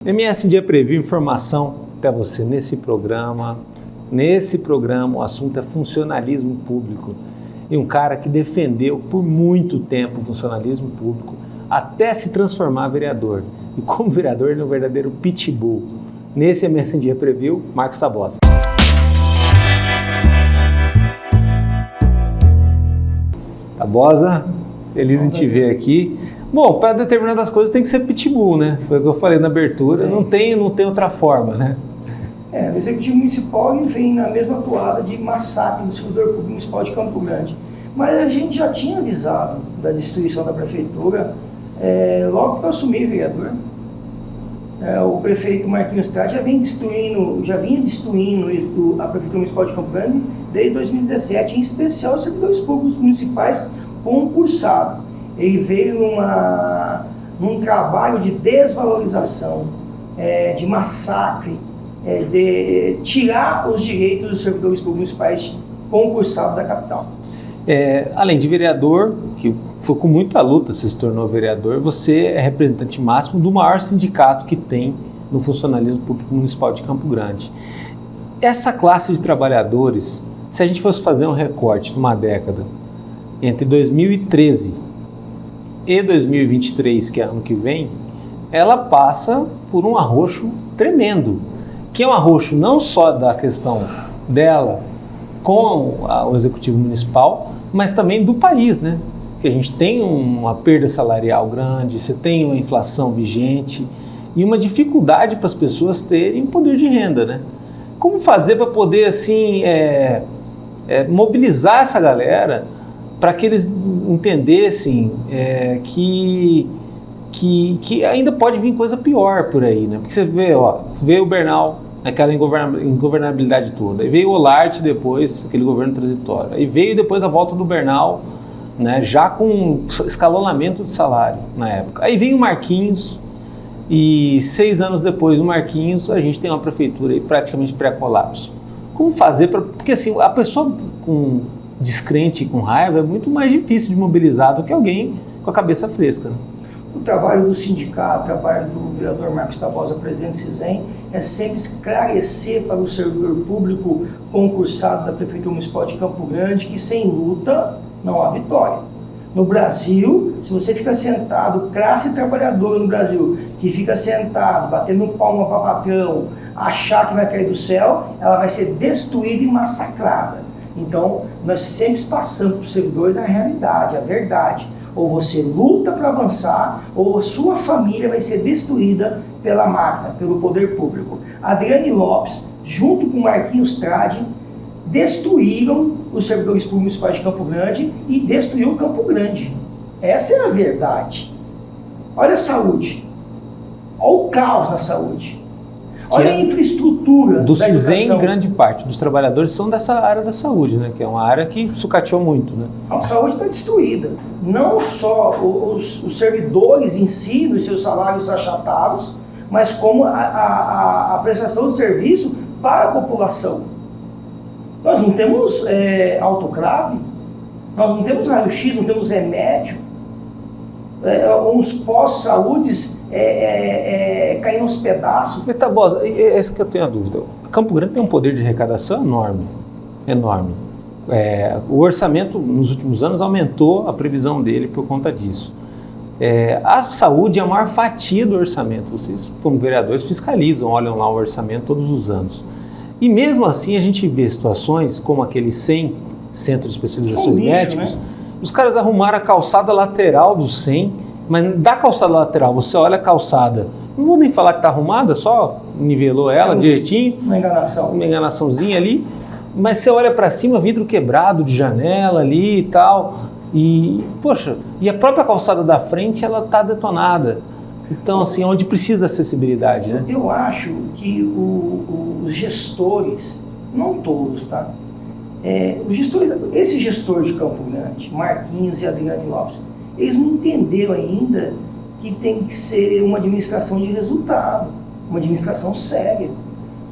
MSD Preview, informação até você nesse programa. Nesse programa o assunto é funcionalismo público. E um cara que defendeu por muito tempo o funcionalismo público até se transformar vereador. E como vereador ele é um verdadeiro pitbull. Nesse MSD Preview, Marcos Tabosa. Tabosa, feliz em te ver aqui. Bom, para determinadas coisas tem que ser pitbull, né? Foi o que eu falei na abertura, não tem outra forma, né? O Executivo Municipal ele vem na mesma toada de massacre do servidor público municipal de Campo Grande. Mas a gente já tinha avisado da destruição da prefeitura logo que eu assumi vereador. O prefeito Marquinhos Trade já vinha destruindo a prefeitura municipal de Campo Grande desde 2017, em especial os servidores públicos municipais concursados. Ele veio num trabalho de desvalorização, de massacre, de tirar os direitos dos servidores públicos municipais concursados da capital. Além de vereador, que foi com muita luta você se tornou vereador, você é representante máximo do maior sindicato que tem no funcionalismo público municipal de Campo Grande. Essa classe de trabalhadores, se a gente fosse fazer um recorte de uma década, entre 2013 e 2023, que é ano que vem, ela passa por um arroxo tremendo, que é um arroxo não só da questão dela com o Executivo Municipal, mas também do país, né? Que a gente tem uma perda salarial grande, você tem uma inflação vigente e uma dificuldade para as pessoas terem poder de renda, né? Como fazer para poder, assim, mobilizar essa galera para que eles entendessem que ainda pode vir coisa pior por aí, né? Porque você veio o Bernal, aquela ingovernabilidade toda, aí veio o Olarte depois, aquele governo transitório, aí veio depois a volta do Bernal, né, já com escalonamento de salário na época. Aí veio o Marquinhos, e 6 anos depois do Marquinhos, a gente tem uma prefeitura aí praticamente pré-colapso. Como fazer para... Porque assim, a pessoa com descrente e com raiva é muito mais difícil de mobilizar do que alguém com a cabeça fresca, né? O trabalho do sindicato, o trabalho do vereador Marcos Tabosa, presidente CISEM, é sempre esclarecer para o servidor público concursado da Prefeitura Municipal de Campo Grande que sem luta não há vitória. No Brasil, se você fica sentado, classe trabalhadora no Brasil, que fica sentado, batendo palma para patrão, achar que vai cair do céu, ela vai ser destruída e massacrada. Então, nós sempre passamos para os servidores a realidade, a verdade. Ou você luta para avançar, ou a sua família vai ser destruída pela máquina, pelo poder público. Adriane Lopes, junto com Marquinhos Trade, destruíram os servidores públicos municipais de Campo Grande e destruiu Campo Grande. Essa é a verdade. Olha a saúde. Olha o caos na saúde. Olha a infraestrutura do da CISEM, educação. grande parte dos trabalhadores são dessa área da saúde, né? Que é uma área que sucateou muito, né? A saúde está destruída. Não só os servidores em si, nos seus salários achatados, mas como a prestação de serviço para a população. Nós não temos autoclave, nós não temos raio-x, não temos remédio. Uns pós-saúdes caindo aos pedaços. Mas Tabosa, esse que eu tenho a dúvida. Campo Grande tem um poder de arrecadação enorme. O orçamento nos últimos anos aumentou a previsão dele por conta disso. A saúde é a maior fatia do orçamento. Vocês, como vereadores, fiscalizam, olham lá o orçamento todos os anos. E mesmo assim a gente vê situações como aqueles 100 centros de especializações médicos, né? Os caras arrumaram a calçada lateral do 100, mas da calçada lateral, você olha a calçada, não vou nem falar que está arrumada, só nivelou ela direitinho. Uma enganação. Uma enganaçãozinha ali, mas você olha para cima, vidro quebrado de janela ali e tal, e, poxa, e a própria calçada da frente, ela está detonada. Então, assim, onde precisa da acessibilidade, né? Eu acho que os gestores, não todos, tá? Os gestores, esse gestor de Campo Grande, Marquinhos e Adriane Lopes, eles não entenderam ainda que tem que ser uma administração de resultado, uma administração séria.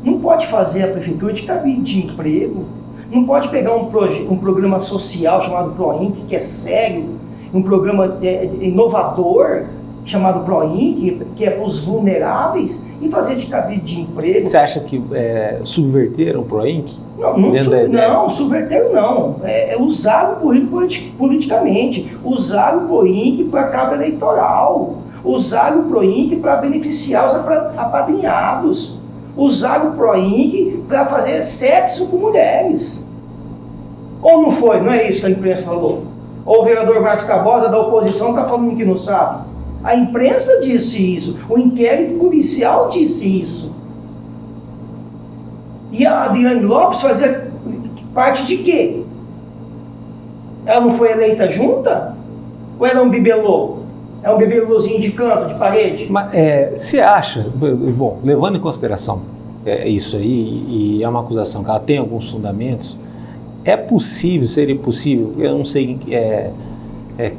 Não pode fazer a prefeitura de cabide de emprego, não pode pegar um programa social chamado PROINC, que é sério, um programa inovador, chamado PROINC, que é para os vulneráveis, e fazer de cabide de emprego. Você acha que subverteram o PROINC? Não, subverteram não. É usar o currículo politicamente, usar o PROINC para cabo eleitoral, usar o PROINC para beneficiar os apadrinhados, usar o PROINC para fazer sexo com mulheres. Ou não foi? Não é isso que a imprensa falou? Ou o vereador Marcos Tabosa da oposição está falando que não sabe? A imprensa disse isso, o inquérito policial disse isso. E a Adriane Lopes fazia parte de quê? Ela não foi eleita junta? Ou era um bibelô? É um bibelôzinho de canto, de parede? Mas você acha, bom, levando em consideração isso aí, e é uma acusação que ela tem alguns fundamentos, seria possível, eu não sei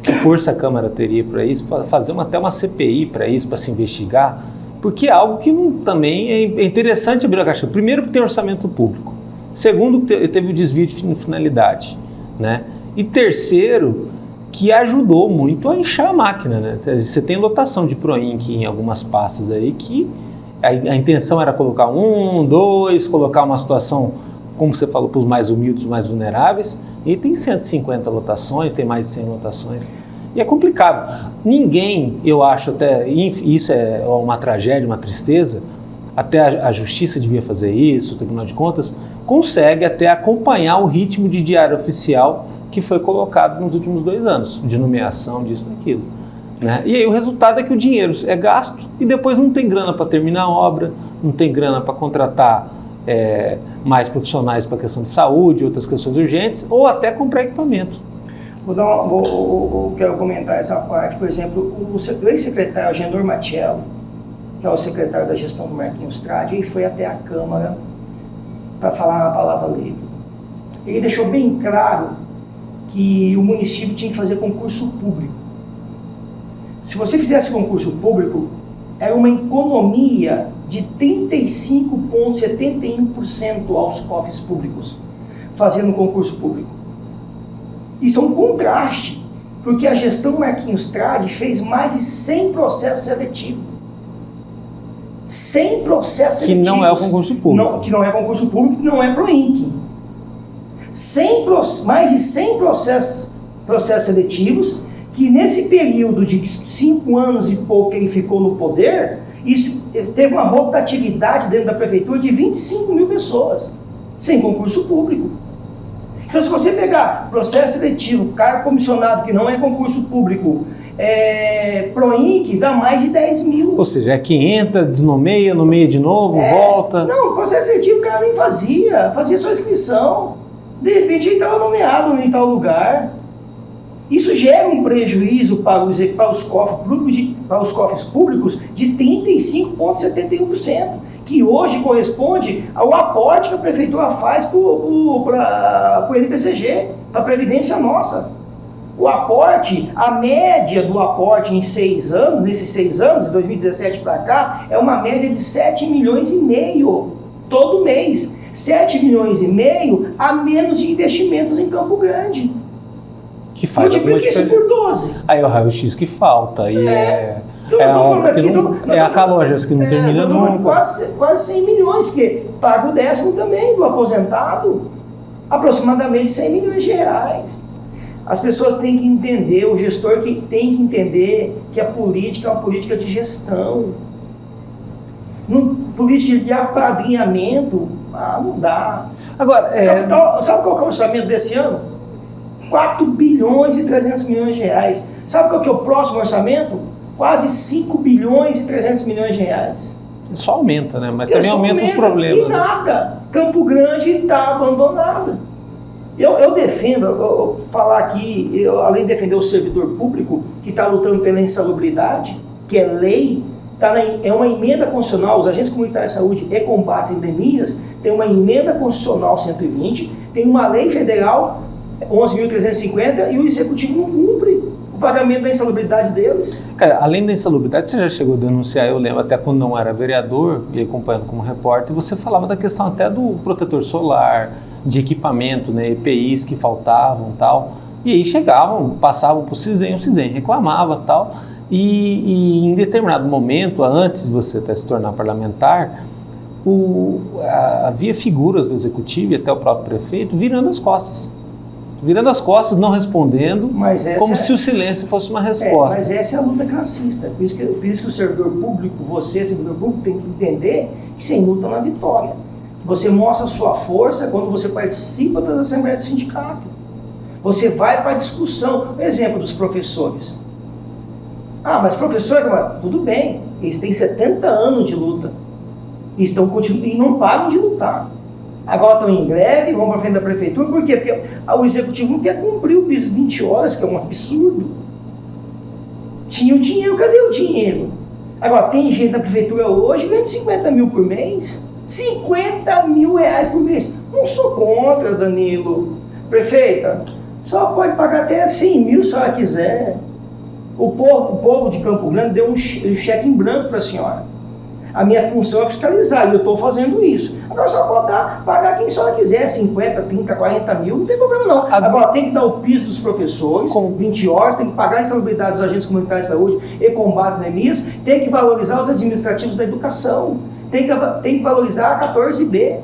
que força a Câmara teria para isso, fazer até uma CPI para isso, para se investigar, porque é algo que também é interessante abrir a caixa. Primeiro, porque tem orçamento público. Segundo, teve o desvio de finalidade, né? E terceiro, que ajudou muito a inchar a máquina, né? Você tem lotação de PROINC em algumas pastas aí que a intenção era colocar 1, 2, colocar uma situação, como você falou, para os mais humildes, mais vulneráveis, e tem 150 lotações, tem mais de 100 lotações, e é complicado. Ninguém, eu acho, até isso é uma tragédia, uma tristeza, até a Justiça devia fazer isso, o Tribunal de Contas, consegue até acompanhar o ritmo de diário oficial que foi colocado nos últimos 2 anos, de nomeação, disso e daquilo. Né? E aí o resultado é que o dinheiro é gasto e depois não tem grana para terminar a obra, não tem grana para contratar mais profissionais para a questão de saúde, outras questões urgentes, ou até comprar equipamento. Quero comentar essa parte. Por exemplo, o ex-secretário Agenor Machello, que é o secretário da gestão do Marquinhos Trade, ele foi até a Câmara para falar a palavra livre. Ele deixou bem claro que o município tinha que fazer concurso público. Se você fizesse concurso público, era uma economia de 35,71% aos cofres públicos, fazendo concurso público. Isso é um contraste, porque a gestão Marquinhos Trade fez mais de 100 processos seletivos. 100 processos seletivos. Que não é o concurso público. Que não é concurso público, que não é PROINC. Mais de 100 processos seletivos, que nesse período de 5 anos e pouco que ele ficou no poder, isso teve uma rotatividade dentro da prefeitura de 25 mil pessoas, sem concurso público. Então, se você pegar processo seletivo, cargo comissionado, que não é concurso público, PROINC, dá mais de 10 mil. Ou seja, que entra, desnomeia, nomeia de novo, volta. Não, processo seletivo o cara nem fazia só inscrição. De repente ele estava nomeado em tal lugar. Isso gera um prejuízo para os cofres públicos de 35,71%, que hoje corresponde ao aporte que a prefeitura faz para o NPCG, para a Previdência nossa. O aporte, a média do aporte em 6 anos, nesses 6 anos, de 2017 para cá, é uma média de 7,5 milhões todo mês. 7,5 milhões a menos de investimentos em Campo Grande. Que faz multiplica isso por 12. Aí é o raio-x que falta. Aí a Calógeras que não termina nunca. Quase 100 milhões, porque paga o 10º também do aposentado. Aproximadamente 100 milhões de reais. As pessoas têm que entender, o gestor tem que entender que a política é uma política de gestão. Política de apadrinhamento, não dá. Agora, sabe qual que é o orçamento desse ano? 4 bilhões e 300 milhões de reais. Sabe qual que é o próximo orçamento? Quase 5 bilhões e 300 milhões de reais. Só aumenta, né? Mas também aumenta os problemas. E nada. Campo Grande está abandonado. Eu defendo, falar aqui, além de defender o servidor público, que está lutando pela insalubridade, que é lei, é uma emenda constitucional, os agentes comunitários de saúde e combate às endemias, tem uma emenda constitucional 120, tem uma lei federal 11.350 e o executivo não cumpre o pagamento da insalubridade deles. Cara, além da insalubridade, você já chegou a denunciar, eu lembro, até quando não era vereador e acompanhando como repórter, você falava da questão até do protetor solar, de equipamento, né, EPIs que faltavam e tal, e aí chegavam, passavam para o CISEM reclamava tal, E em determinado momento, antes de você até se tornar parlamentar, havia figuras do executivo e até o próprio prefeito virando as costas, não respondendo, como se o silêncio fosse uma resposta. Mas essa é a luta classista. Por isso que o servidor público, você, servidor público, tem que entender que sem luta não há vitória. Você mostra a sua força quando você participa das assembleias do sindicato. Você vai para a discussão. O exemplo dos professores. Mas professores, tudo bem, eles têm 70 anos de luta. E não param de lutar. Agora estão em greve, vão para frente da prefeitura. Por quê? Porque o executivo não quer cumprir o piso 20 horas, que é um absurdo. Tinha o dinheiro, cadê o dinheiro? Agora, tem gente na prefeitura hoje ganhando 50 mil por mês. 50 mil reais por mês. Não sou contra, Danilo. Prefeita, só pode pagar até 100 mil se ela quiser. O povo de Campo Grande deu um cheque em branco para a senhora. A minha função é fiscalizar e eu estou fazendo isso. Agora só pode pagar quem só quiser, 50, 30, 40 mil, não tem problema não. Agora tem que dar o piso dos professores, com 20 horas, tem que pagar a insalubridade dos agentes comunitários de saúde e combate às anemias, tem que valorizar os administrativos da educação, tem que valorizar a 14B.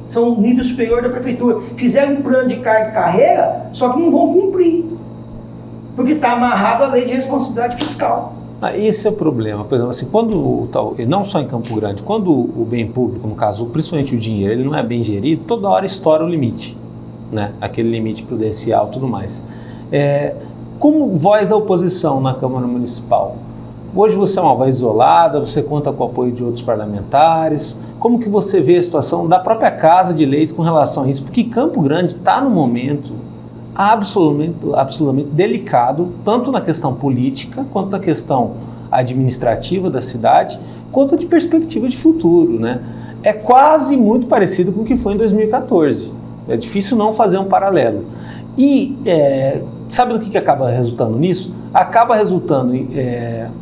São um nível superior da prefeitura. Fizeram um plano de carreira, só que não vão cumprir. Porque está amarrado à lei de responsabilidade fiscal. Esse é o problema. Por exemplo, assim, não só em Campo Grande, quando o bem público, no caso, principalmente o dinheiro, ele não é bem gerido, toda hora estoura o limite, né? Aquele limite prudencial e tudo mais. Como voz da oposição na Câmara Municipal, hoje você é uma voz isolada, você conta com o apoio de outros parlamentares. Como que você vê a situação da própria Casa de Leis com relação a isso? Porque Campo Grande está no momento absolutamente delicado, tanto na questão política, quanto na questão administrativa da cidade, quanto de perspectiva de futuro, né? É quase muito parecido com o que foi em 2014. É difícil não fazer um paralelo. E sabe do que acaba resultando nisso? Acaba resultando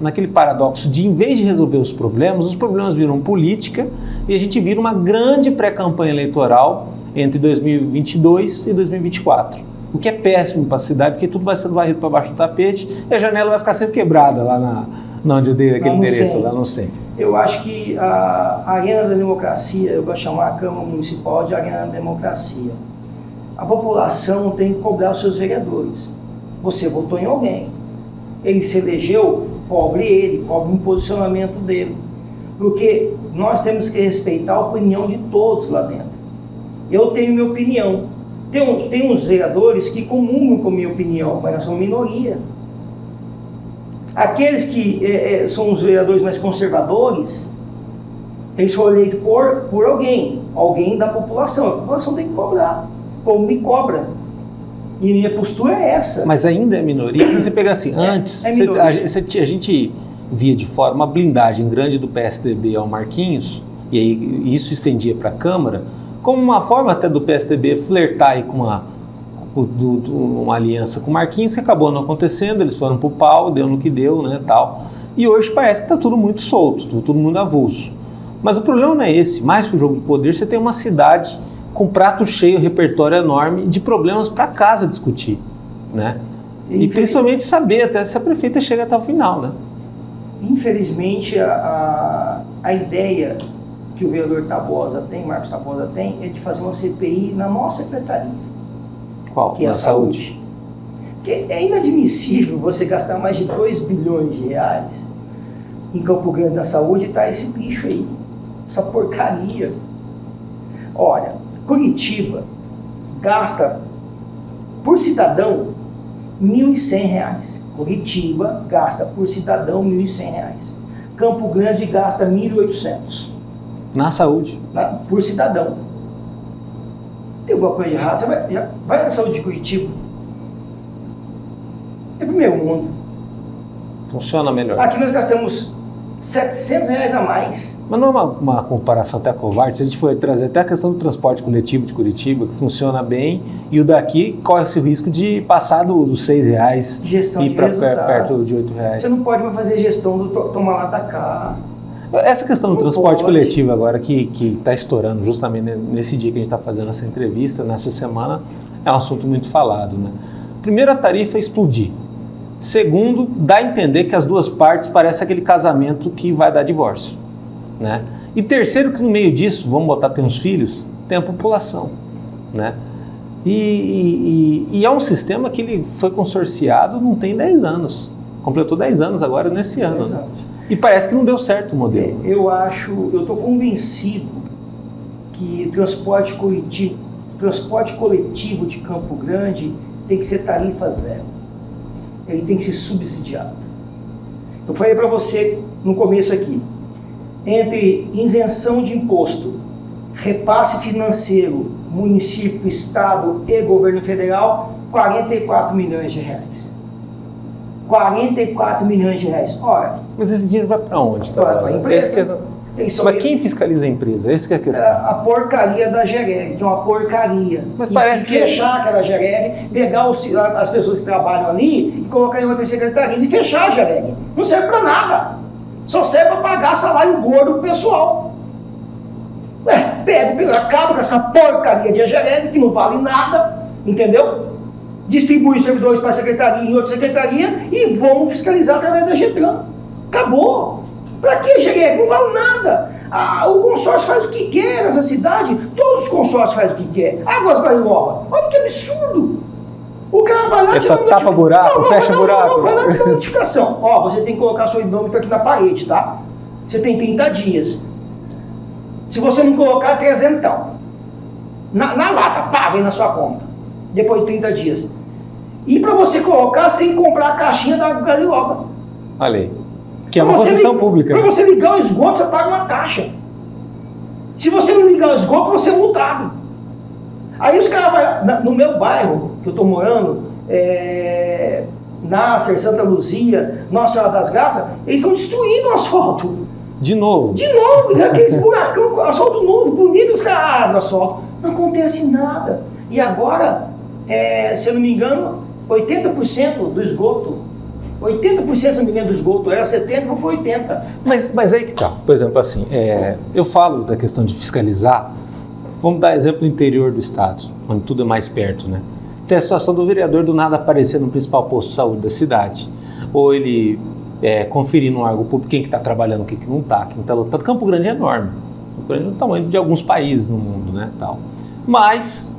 naquele paradoxo de, em vez de resolver os problemas viram política e a gente vira uma grande pré-campanha eleitoral entre 2022 e 2024. O que é péssimo para a cidade, porque tudo vai sendo varrido para baixo do tapete e a janela vai ficar sempre quebrada lá onde eu dei aquele endereço, lá no centro. Eu acho que a arena da democracia, eu vou chamar a Câmara Municipal de arena da democracia. A população tem que cobrar os seus vereadores. Você votou em alguém. Ele se elegeu, cobre um posicionamento dele. Porque nós temos que respeitar a opinião de todos lá dentro. Eu tenho minha opinião. Tem uns vereadores que comungam com a minha opinião, mas nós somos minoria. Aqueles que são os vereadores mais conservadores, eles foram eleitos por alguém da população. A população tem que cobrar, como me cobra. E minha postura é essa. Mas ainda é minoria? Porque você pega assim, antes, a gente via de fora uma blindagem grande do PSDB ao Marquinhos, e aí isso estendia para a Câmara, como uma forma até do PSDB flertar aí com uma aliança com o Marquinhos, que acabou não acontecendo, eles foram pro pau, deu no que deu, né, tal. E hoje parece que está tudo muito solto, todo mundo avulso. Mas o problema não é esse, mais que o jogo de poder, você tem uma cidade com prato cheio, repertório enorme de problemas para casa discutir, né? E principalmente saber até se a prefeita chega até o final, né? Infelizmente, a ideia que o vereador Tabosa tem, Marcos Tabosa tem, é de fazer uma CPI na nossa secretaria. Qual? Que é a saúde. Porque é inadmissível você gastar mais de 2 bilhões de reais em Campo Grande na saúde e tá esse bicho aí, essa porcaria. Olha, Curitiba gasta por cidadão R$1.100. Curitiba gasta por cidadão R$1.100. Campo Grande gasta R$1.800. Na saúde. Por cidadão. Tem alguma coisa errada? Você vai na saúde de Curitiba. É primeiro mundo. Funciona melhor. Aqui nós gastamos R$700 a mais. Mas não é uma comparação até covarde, se a gente for trazer até a questão do transporte coletivo de Curitiba, que funciona bem, e o daqui corre-se o risco de passar dos R$6 e ir para perto de R$8. Você não pode mais fazer gestão do tomar lá da cá. Essa questão do transporte coletivo agora, que está estourando justamente nesse dia que a gente está fazendo essa entrevista, nessa semana, é um assunto muito falado, né? Primeiro, a tarifa explodir. Segundo, dá a entender que as duas partes parecem aquele casamento que vai dar divórcio, né? E terceiro, que no meio disso, vamos botar, tem os filhos, tem a população, né? E é um sistema que ele foi consorciado não tem 10 anos, completou 10 anos agora nesse ano. Né? E parece que não deu certo o modelo. Eu estou convencido que transporte coletivo de Campo Grande tem que ser tarifa zero. Ele tem que ser subsidiado. Eu falei para você no começo aqui, entre isenção de imposto, repasse financeiro, município, estado e governo federal, 44 milhões de reais. 44 milhões de reais. Ora, mas esse dinheiro vai para onde? Para a empresa. Mas quem fiscaliza a empresa? Essa que é a questão. A porcaria da Gereg, que é uma porcaria. Mas parece que fechar aquela Gereg, pegar as pessoas que trabalham ali e colocar em outras secretarias e fechar a Gereg. Não serve para nada. Só serve para pagar salário gordo pro pessoal. Acaba com essa porcaria de Gereg, que não vale nada, entendeu? Distribui os servidores para a secretaria em outra secretaria e vão fiscalizar através da Getran. Acabou. Para que Gereg? Não vale nada. O consórcio faz o que quer nessa cidade. Todos os consórcios fazem o que quer. Águas Bariloba. Olha que absurdo. O cara vai lá e tira uma tapa buraco, fecha buraco. Não, vai lá e tira uma notificação. Ó, você tem que colocar seu nome aqui na parede, tá? Você tem 30 dias. Se você não colocar, 300. Na lata, pá, vem na sua conta. Depois de 30 dias. E para você colocar, você tem que comprar a caixinha da Água Bariloba. Olha aí. Que é uma concessão pública. Para você ligar o esgoto, você paga uma taxa. Se você não ligar o esgoto, você é multado. Aí os caras vão lá, no meu bairro, que eu estou morando, Nasser, Santa Luzia, Nossa Senhora das Graças, eles estão destruindo o asfalto. De novo? De novo, aqueles buracão, asfalto novo, bonito, os caras abrem o asfalto. Não acontece nada. E agora, se eu não me engano, 80% do esgoto, 80% se não me engano do esgoto, era 70%, vou para 80%. Mas aí que tá, por exemplo, assim, eu falo da questão de fiscalizar, vamos dar exemplo do interior do estado, onde tudo é mais perto, né? Tem a situação do vereador do nada aparecer no principal posto de saúde da cidade, ou ele conferir no órgão público quem que está trabalhando, quem que não está, quem está lotado. Campo Grande é enorme, Campo Grande é o tamanho de alguns países no mundo, né, tal. Mas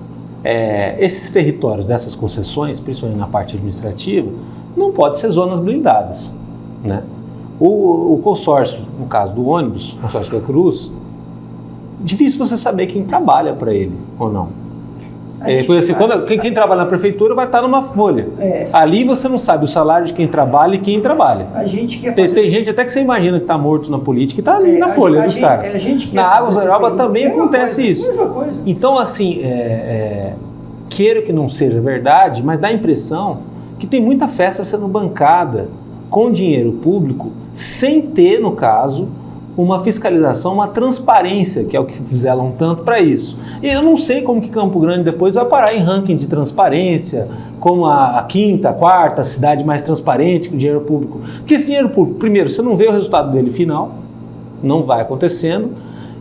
esses territórios dessas concessões, principalmente na parte administrativa, não pode ser zonas blindadas, né? O consórcio, no caso do ônibus, o consórcio da Cruz, difícil você saber quem trabalha para ele ou não. Quem trabalha na prefeitura vai estar numa folha. Ali você não sabe o salário de quem trabalha e quem trabalha. A gente quer fazer... Tem gente até que você imagina que está morto na política e está ali na folha dos caras. Na Águas Bariloba também acontece isso. Mesma coisa. Então, assim, queira que não seja verdade, mas dá a impressão que tem muita festa sendo bancada com dinheiro público sem ter, no caso, uma fiscalização, uma transparência, que é o que fizeram tanto para isso. E eu não sei como que Campo Grande depois vai parar em ranking de transparência, como a quinta, a quarta cidade mais transparente com dinheiro público. Porque esse dinheiro público, primeiro, você não vê o resultado dele final, não vai acontecendo,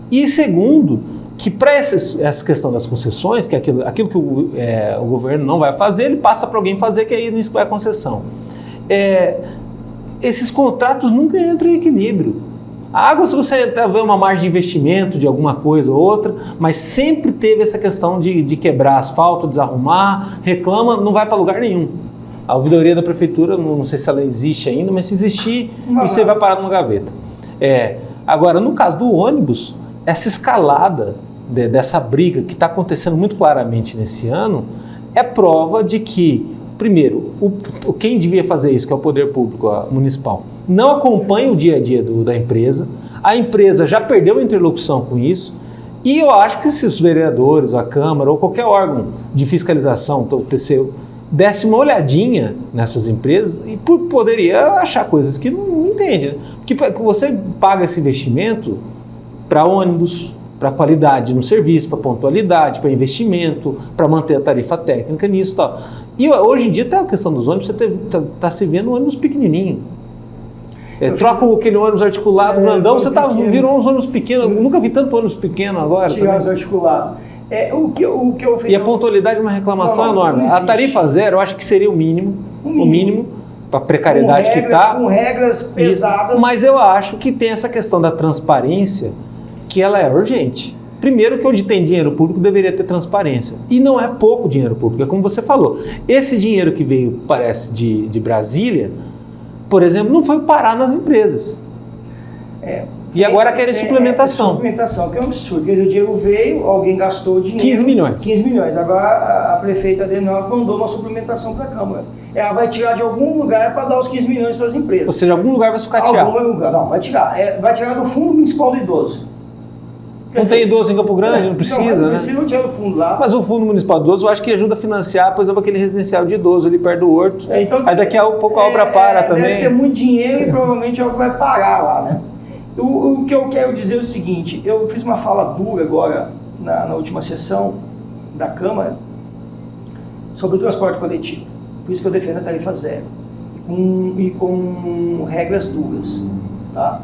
e segundo, que para essa questão das concessões, que é aquilo que o governo não vai fazer, ele passa para alguém fazer, que aí nisso vai a concessão. Esses contratos nunca entram em equilíbrio. A água, se você vê uma margem de investimento de alguma coisa ou outra, mas sempre teve essa questão de quebrar asfalto, desarrumar, reclama, não vai para lugar nenhum. A ouvidoria da prefeitura, não sei se ela existe ainda, mas se existir, isso aí vai parar numa gaveta. Agora, no caso do ônibus, essa escalada dessa briga que está acontecendo muito claramente nesse ano é prova de que, primeiro, quem devia fazer isso, que é o poder público municipal, não acompanha o dia a dia da empresa, a empresa já perdeu a interlocução com isso, e eu acho que se os vereadores, a Câmara ou qualquer órgão de fiscalização, o TCU, desse uma olhadinha nessas empresas, e poderia achar coisas que não entende, né? Porque você paga esse investimento para ônibus, para qualidade no serviço, para pontualidade, para investimento, para manter a tarifa técnica nisso e tal. E hoje em dia tem a questão dos ônibus, você está se vendo um ônibus pequenininho. Troca aquele ônibus articulado grandão, você virou uns ônibus pequenos. Eu nunca vi tanto ônibus pequeno agora. Ônibus articulado. O que eu fiz. E a pontualidade é uma reclamação enorme. A tarifa zero, eu acho que seria o mínimo. a precariedade que está. Com regras pesadas. Mas eu acho que tem essa questão da transparência, que ela é urgente. Primeiro que onde tem dinheiro público deveria ter transparência. E não é pouco dinheiro público, é como você falou. Esse dinheiro que veio, parece, de Brasília, por exemplo, não foi parar nas empresas. E agora querem suplementação. Suplementação, que é um absurdo. Quer dizer, o dinheiro veio, alguém gastou o dinheiro. 15 milhões. 15 milhões. Agora a prefeita Adenauer mandou uma suplementação para a Câmara. Ela vai tirar de algum lugar para dar os 15 milhões para as empresas. Ou seja, algum lugar vai sucatear. Algum lugar, não, vai tirar. Vai tirar do Fundo Municipal do Idoso. Não tem idoso em Campo Grande, não precisa, né? Não precisa tirar do fundo lá. Mas o Fundo Municipal do Idoso, eu acho que ajuda a financiar, por exemplo, aquele residencial de idoso ali perto do Horto. Então, aí daqui a pouco a obra para também. Deve ter muito dinheiro e provavelmente a obra vai parar lá, né? O que eu quero dizer é o seguinte, eu fiz uma fala dura agora na última sessão da Câmara sobre o transporte coletivo. Por isso que eu defendo a tarifa zero. E com regras duras. Tá?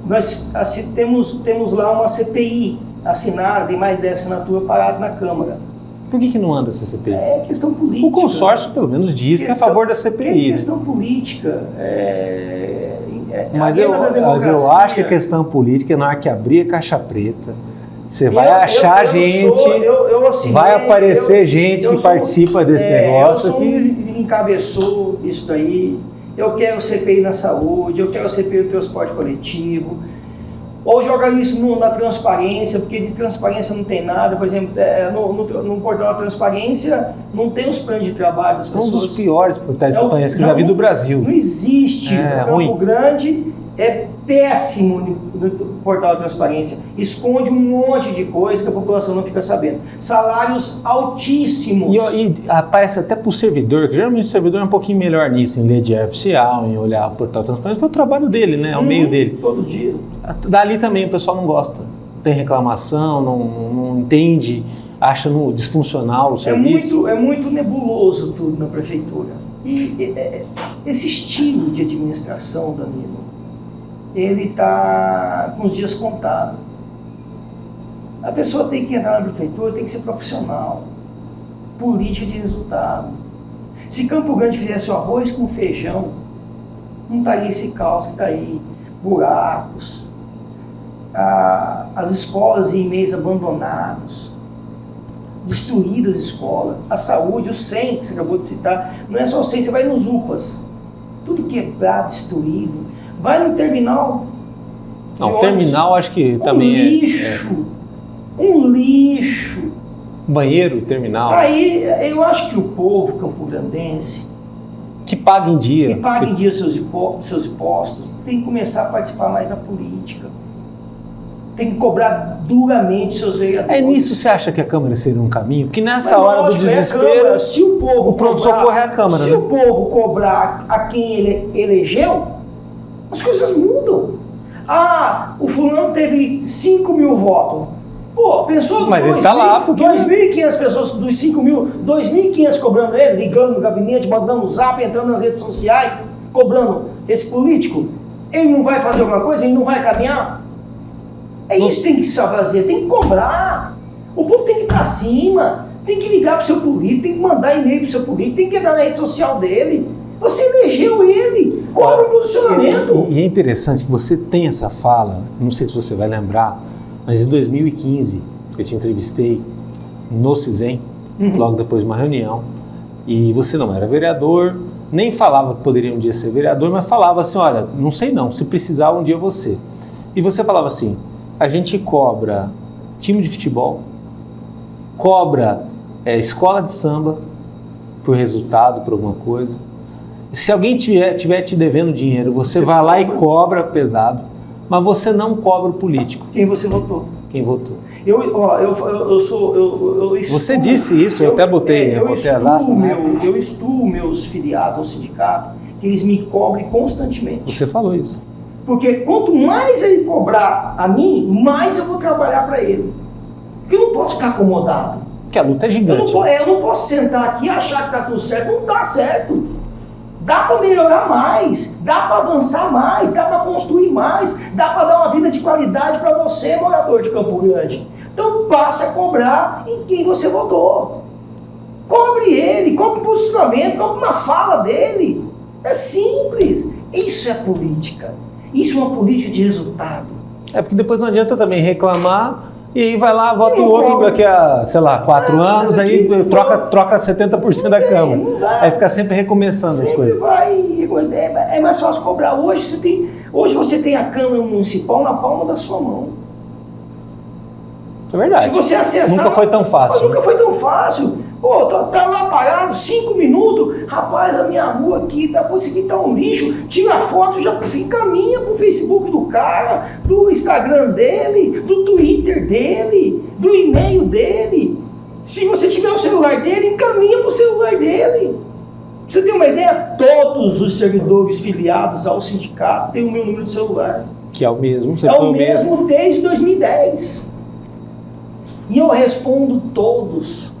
Nós temos lá uma CPI assinada, tem mais 10 assinaturas parada na Câmara. Por que não anda essa CPI? É questão política. O consórcio, pelo menos, diz que é a favor da CPI. É questão política. Mas eu acho que a questão política é na hora que abrir a caixa preta. Você vai achar gente, vai aparecer gente que participa desse negócio. Eu sou que encabeçou isso daí. Eu quero CPI na saúde, eu quero CPI no transporte coletivo. Ou joga isso na transparência, porque de transparência não tem nada. Por exemplo, no portal da transparência não tem os planos de trabalho das pessoas. Um dos piores portais de transparência que eu já vi do Brasil. Não existe. Campo Grande é péssimo no portal da transparência. Esconde um monte de coisa que a população não fica sabendo. Salários altíssimos. E aparece até para o servidor, que geralmente o servidor é um pouquinho melhor nisso, em ler diário oficial, em olhar o portal da transparência, que é o trabalho dele, né? É o meio dele. Todo dia. Dali também o pessoal não gosta. Tem reclamação, não entende, acha disfuncional o serviço. É muito nebuloso tudo na prefeitura. E esse estilo de administração, Danilo, ele está com os dias contados. A pessoa tem que entrar na prefeitura, tem que ser profissional. Política de resultado. Se Campo Grande fizesse o arroz com feijão, não estaria esse caos que está aí. Buracos, as escolas em meios abandonados, destruídas escolas, a saúde, o SEM, que você acabou de citar, não é só o SEM, você vai nos UPAs, tudo quebrado, destruído. Vai no terminal. Não, o terminal acho que também um lixo. Banheiro e terminal. Aí eu acho que o povo campograndense, que paga em dia. seus impostos, tem que começar a participar mais da política. Tem que cobrar duramente seus vereadores. Nisso você acha que a Câmara seria um caminho? Porque nessa hora do desespero, se o povo o pronto-socorro é a Câmara. Se o povo cobrar a quem ele elegeu, as coisas mudam. O fulano teve 5 mil votos. Pô, pensou... Mas ele tá lá porque... 2.500 pessoas dos 5 mil, 2.500 cobrando ele, ligando no gabinete, mandando zap, entrando nas redes sociais, cobrando esse político. Ele não vai fazer alguma coisa? Ele não vai caminhar? Isso que tem que se fazer, tem que cobrar. O povo tem que ir pra cima, tem que ligar pro seu político, tem que mandar e-mail pro seu político, tem que entrar na rede social dele. Você elegeu ele, cobra o posicionamento. E é interessante que você tem essa fala, não sei se você vai lembrar, mas em 2015, eu te entrevistei no CISEM, logo depois de uma reunião, e você não era vereador, nem falava que poderia um dia ser vereador, mas falava assim, olha, não sei não, se precisar um dia você. E você falava assim, a gente cobra time de futebol, cobra escola de samba por resultado, por alguma coisa. Se alguém tiver te devendo dinheiro, você vai lá e cobra pesado, mas você não cobra o político. Quem você votou? Quem votou. Você disse isso, eu até botei as aspas. Eu estudo meus filiados ao sindicato, que eles me cobrem constantemente. Você falou isso. Porque quanto mais ele cobrar a mim, mais eu vou trabalhar para ele. Porque eu não posso ficar acomodado. Porque a luta é gigante. Eu não posso sentar aqui e achar que está tudo certo. Não está certo. Dá para melhorar mais, dá para avançar mais, dá para construir mais, dá para dar uma vida de qualidade para você, morador de Campo Grande. Então passe a cobrar em quem você votou. Cobre ele, cobre um posicionamento, cobre uma fala dele. É simples. Isso é política. Isso é uma política de resultado. É porque depois não adianta também reclamar e aí vai lá, vota o outro daqui a, sei lá, 4 anos, aí troca 70% da Câmara. Não dá. Aí fica sempre recomeçando Sempre as coisas. É mais fácil cobrar. Hoje você tem a Câmara Municipal na palma da sua mão. É verdade. Se você acessar... Nunca foi tão fácil. Nunca foi tão fácil. Pô, tá lá parado 5 minutos. Rapaz, a minha rua aqui, isso aqui tá um lixo. Tira a foto, já encaminha pro Facebook do cara, do Instagram dele, do Twitter dele, do e-mail dele. Se você tiver o celular dele, encaminha pro celular dele. Você tem uma ideia? Todos os servidores filiados ao sindicato têm o meu número de celular. Que é o mesmo. É o mesmo desde 2010. E eu respondo todos.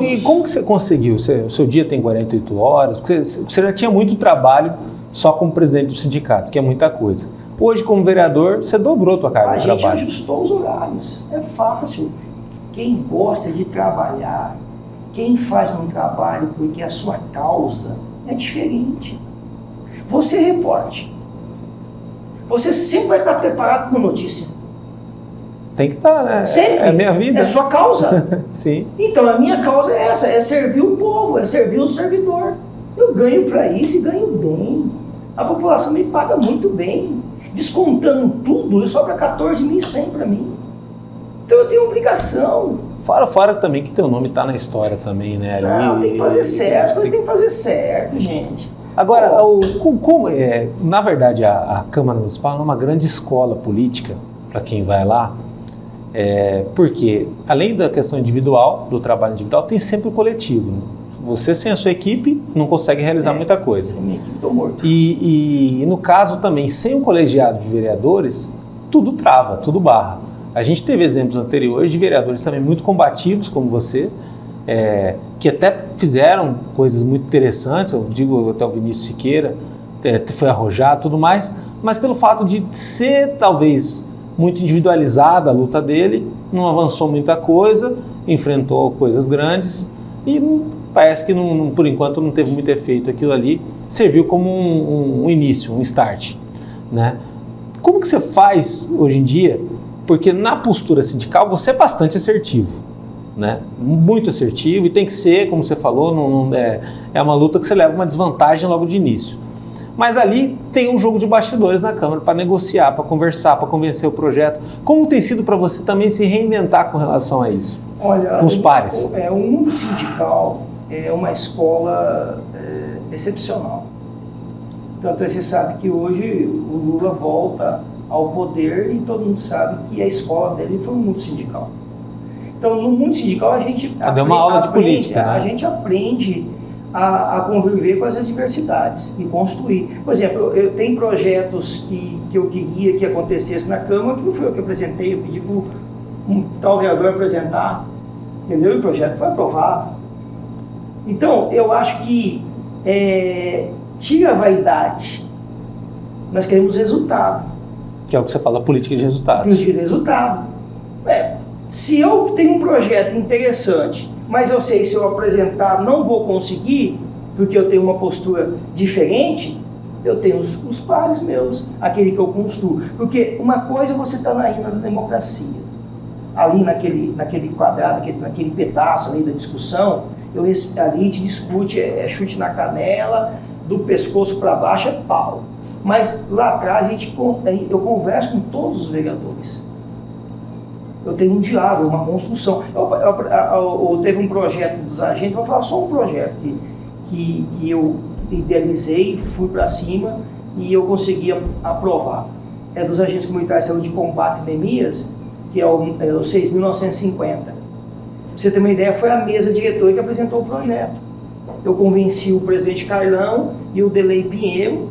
E como que você conseguiu? O seu dia tem 48 horas? Porque você já tinha muito trabalho só como presidente do sindicato, que é muita coisa. Hoje, como vereador, você dobrou a tua carga de trabalho. A gente ajustou os horários. É fácil. Quem gosta de trabalhar, quem faz um trabalho porque a sua causa é diferente. Você reporte. Você sempre vai estar preparado para uma notícia. Tem que estar, né? Sempre. É a minha vida. É a sua causa. Sim. Então, a minha causa é essa, é servir o povo, é servir o servidor. Eu ganho para isso e ganho bem. A população me paga muito bem. Descontando tudo, sobra 14.100 para mim. Então, eu tenho obrigação. Fora também que teu nome está na história também, né? Não, tem que fazer certo, as coisas tem que fazer certo, gente. Agora, na verdade, a Câmara Municipal é uma grande escola política para quem vai lá. Porque, além da questão individual, do trabalho individual, tem sempre o coletivo. Né? Você, sem a sua equipe, não consegue realizar muita coisa. Sem minha equipe, estou morto. E, no caso também, sem o colegiado de vereadores, tudo trava, tudo barra. A gente teve exemplos anteriores de vereadores também muito combativos, como você, que até fizeram coisas muito interessantes, eu digo até o Vinícius Siqueira, foi arrojado e tudo mais, mas pelo fato de ser, talvez, muito individualizada a luta dele, não avançou muita coisa, enfrentou coisas grandes e parece que, por enquanto, não teve muito efeito aquilo ali, serviu como um início, um start, né? Como que você faz hoje em dia? Porque na postura sindical você é bastante assertivo, né? Muito assertivo e tem que ser, como você falou, é uma luta que você leva uma desvantagem logo de início. Mas ali tem um jogo de bastidores na Câmara para negociar, para conversar, para convencer o projeto. Como tem sido para você também se reinventar com relação a isso? Olha, com os pares? O mundo sindical é uma escola excepcional. Tanto é que você sabe que hoje o Lula volta ao poder e todo mundo sabe que a escola dele foi o mundo sindical. Então, no mundo sindical, a gente deu uma aula de política, né? A gente aprende a conviver com as adversidades e construir. Por exemplo, eu tenho projetos que eu queria que acontecesse na Câmara, que não foi eu que apresentei, eu pedi para um tal vereador apresentar, entendeu? E o projeto foi aprovado. Então, eu acho que tira a vaidade. Nós queremos resultado. Que é o que você fala, política de resultados. Política de resultado. Se eu tenho um projeto interessante, mas eu sei se eu apresentar não vou conseguir, porque eu tenho uma postura diferente, eu tenho os pares meus, aquele que eu construo. Porque uma coisa você está na democracia. Ali naquele quadrado, naquele pedaço ali da discussão, ali te discute, chute na canela, do pescoço para baixo é pau. Mas lá atrás eu converso com todos os vereadores. Eu tenho um diálogo, uma construção. Eu teve um projeto dos agentes, vou falar só um projeto que eu idealizei, fui para cima e eu consegui aprovar. É dos agentes comunitários de saúde de combate a endemias, que é o 6.950. Pra você ter uma ideia, foi a mesa diretora que apresentou o projeto. Eu convenci o presidente Carlão e o Delei Pinheiro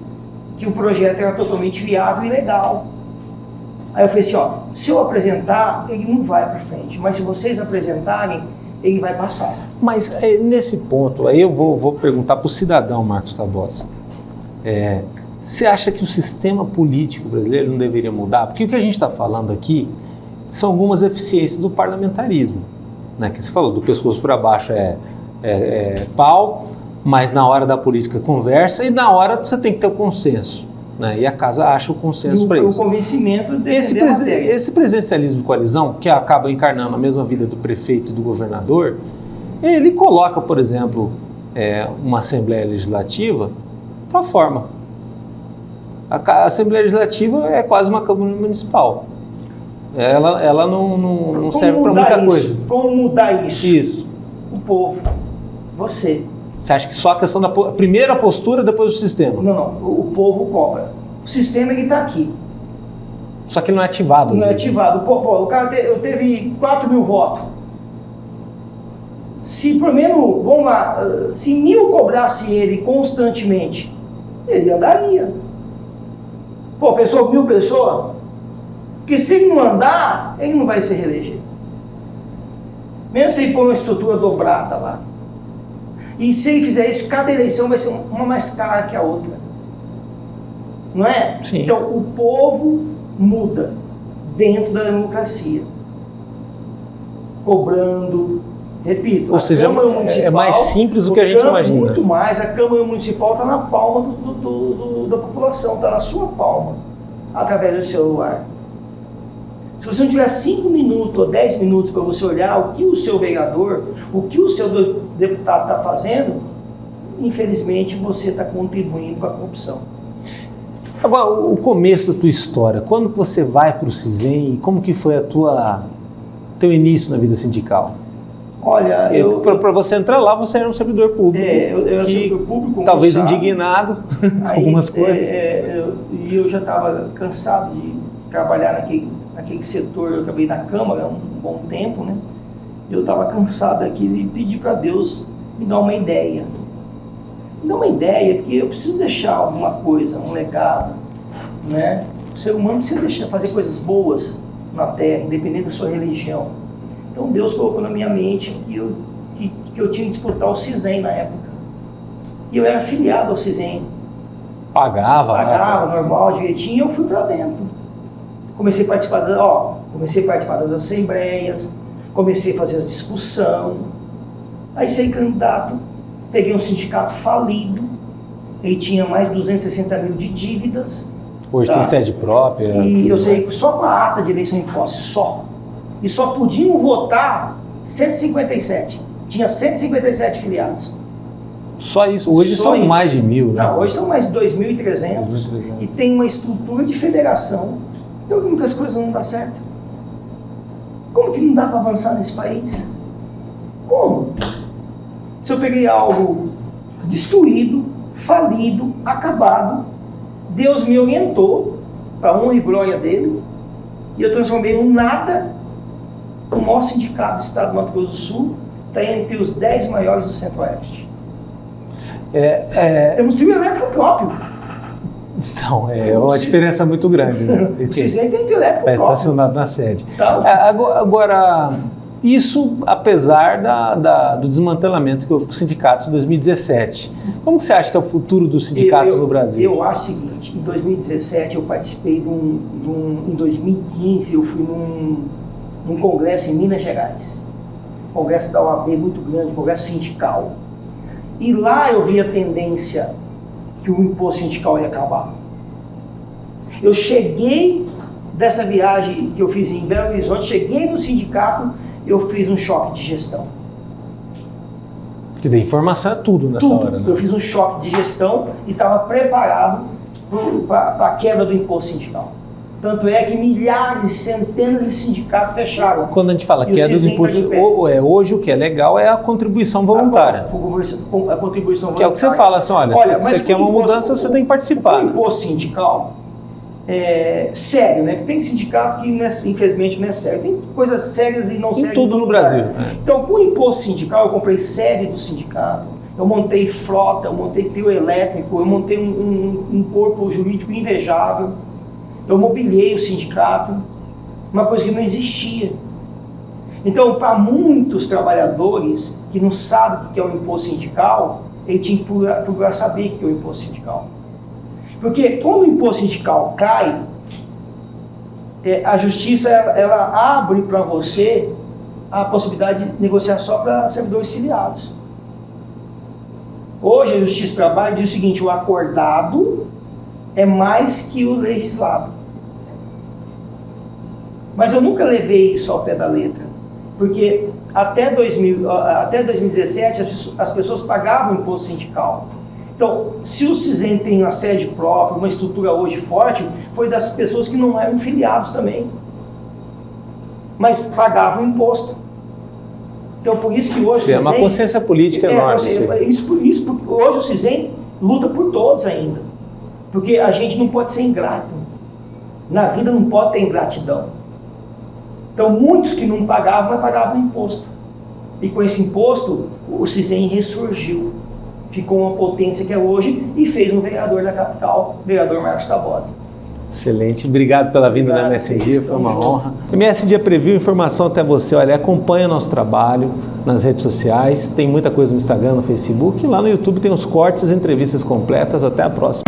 que o projeto era totalmente viável e legal. Aí eu falei assim, se eu apresentar, ele não vai para frente, mas se vocês apresentarem, ele vai passar. Mas nesse ponto, aí eu vou perguntar para o cidadão Marcos Tabosa. Você acha que o sistema político brasileiro não deveria mudar? Porque o que a gente está falando aqui são algumas eficiências do parlamentarismo, né? Que você falou, do pescoço para baixo é pau, mas na hora da política conversa e na hora você tem que ter o consenso, né? E a casa acha o consenso para isso. O convencimento de esse presidencialismo de coalizão, que acaba encarnando a mesma vida do prefeito e do governador, ele coloca, por exemplo, uma Assembleia Legislativa para a forma. A Assembleia Legislativa é quase uma Câmara Municipal. Ela não serve para muita coisa. Como mudar isso? Isso. O povo. Você. Você acha que só a questão da primeira postura, depois do sistema? Não. O povo cobra. O sistema ele está aqui. Só que ele não é ativado. Não é ativado. O cara teve 4 mil votos. Se pelo menos, vamos lá, se 1.000 cobrasse ele constantemente, ele andaria. Pensou 1.000 pessoas? Porque se ele não andar, ele não vai se reeleger. Mesmo se ele pôr uma estrutura dobrada lá. E se ele fizer isso, cada eleição vai ser uma mais cara que a outra. Não é? Sim. Então, o povo muda dentro da democracia. Cobrando, repito, ou seja, Câmara Municipal, é mais simples do que a gente imagina. Muito mais, a Câmara Municipal está na palma da população, está na sua palma, através do celular. Se você não tiver 5 minutos ou 10 minutos para você olhar o que o seu vereador, o que o seu deputado está fazendo, infelizmente você está contribuindo com a corrupção. Agora, o começo da tua história, quando que você vai para o CISEM e como que foi teu início na vida sindical? Olha, para você entrar lá, você era um servidor público. Eu era servidor público, talvez indignado com algumas coisas. E eu já estava cansado de trabalhar naquele setor. Eu trabalhei na Câmara há um bom tempo, né? Eu estava cansado daquilo e pedi para Deus me dar uma ideia. Me dar uma ideia, porque eu preciso deixar alguma coisa, um legado, né? O ser humano precisa fazer coisas boas na Terra, independente da sua religião. Então Deus colocou na minha mente que eu tinha que disputar o CISEM na época. E eu era afiliado ao CISEM. Pagava normal, direitinho, e eu fui para dentro. Comecei a participar das assembleias, comecei a fazer a discussão. Aí saí candidato, peguei um sindicato falido, ele tinha mais de 260 mil de dívidas. Hoje tem sede própria. E eu saí só com a ata de eleição em posse, só. E só podiam votar 157. Tinha 157 filiados. Só isso? Hoje são mais de 1.000, né? Não, hoje são mais de 2.300. E tem uma estrutura de federação. Então como que as coisas não dão certo? Como que não dá para avançar nesse país? Como? Se eu peguei algo destruído, falido, acabado, Deus me orientou para a honra e glória dele, e eu transformei um nada. O maior sindicato do estado do Mato Grosso do Sul está entre os 10 maiores do Centro-Oeste. Temos trio elétrico próprio. Então, é uma diferença muito grande, né? O CISEM tem trio elétrico próprio. Está estacionado na sede. Tá. Agora, isso apesar do desmantelamento que houve com os sindicatos em 2017. Como que você acha que é o futuro dos sindicatos no Brasil? Eu acho o seguinte, em 2017 eu participei em 2015 eu fui num congresso em Minas Gerais. Congresso da OAB muito grande, congresso sindical. E lá eu vi a tendência que o imposto sindical ia acabar. Eu cheguei dessa viagem que eu fiz em Belo Horizonte, cheguei no sindicato, eu fiz um choque de gestão. Quer dizer, informação é tudo nessa hora, né? Eu fiz um choque de gestão e estava preparado para a queda do imposto sindical. Tanto é que milhares, centenas de sindicatos fecharam. Quando a gente fala queda do imposto, hoje o que é legal é a contribuição voluntária. A contribuição voluntária. Que é o que você fala assim, olha se você quer uma mudança, você tem que participar. O imposto sindical é sério, né? Porque tem sindicato que, infelizmente, não é sério. Tem coisas sérias e não sérias. Em tudo no Brasil. Então, com o imposto sindical, eu comprei sede do sindicato, eu montei frota, eu montei trio elétrico, eu montei um corpo jurídico invejável. Eu mobiliei o sindicato, uma coisa que não existia. Então, para muitos trabalhadores que não sabem o que é o imposto sindical, ele tinha que procurar saber o que é o imposto sindical. Porque quando o imposto sindical cai, a justiça ela abre para você a possibilidade de negociar só para servidores filiados. Hoje a Justiça do Trabalho diz o seguinte: o acordado é mais que o legislado. Mas eu nunca levei isso ao pé da letra, porque até 2017 as pessoas pagavam imposto sindical. Então, se o CISEM tem uma sede própria, uma estrutura hoje forte, foi das pessoas que não eram filiados também, mas pagavam imposto. Então, por isso que hoje o CISEM... É uma consciência política enorme. Hoje o CISEM luta por todos ainda, porque a gente não pode ser ingrato. Na vida não pode ter ingratidão. Então, muitos que não pagavam, mas pagavam imposto. E com esse imposto, o CISEM ressurgiu. Ficou uma potência que é hoje e fez um vereador da capital, vereador Marcos Tabosa. Excelente, obrigado pela vinda na MSD, foi uma honra. MSD Preview, informação até você, olha, acompanha nosso trabalho nas redes sociais, tem muita coisa no Instagram, no Facebook, e lá no YouTube tem os cortes, entrevistas completas, até a próxima.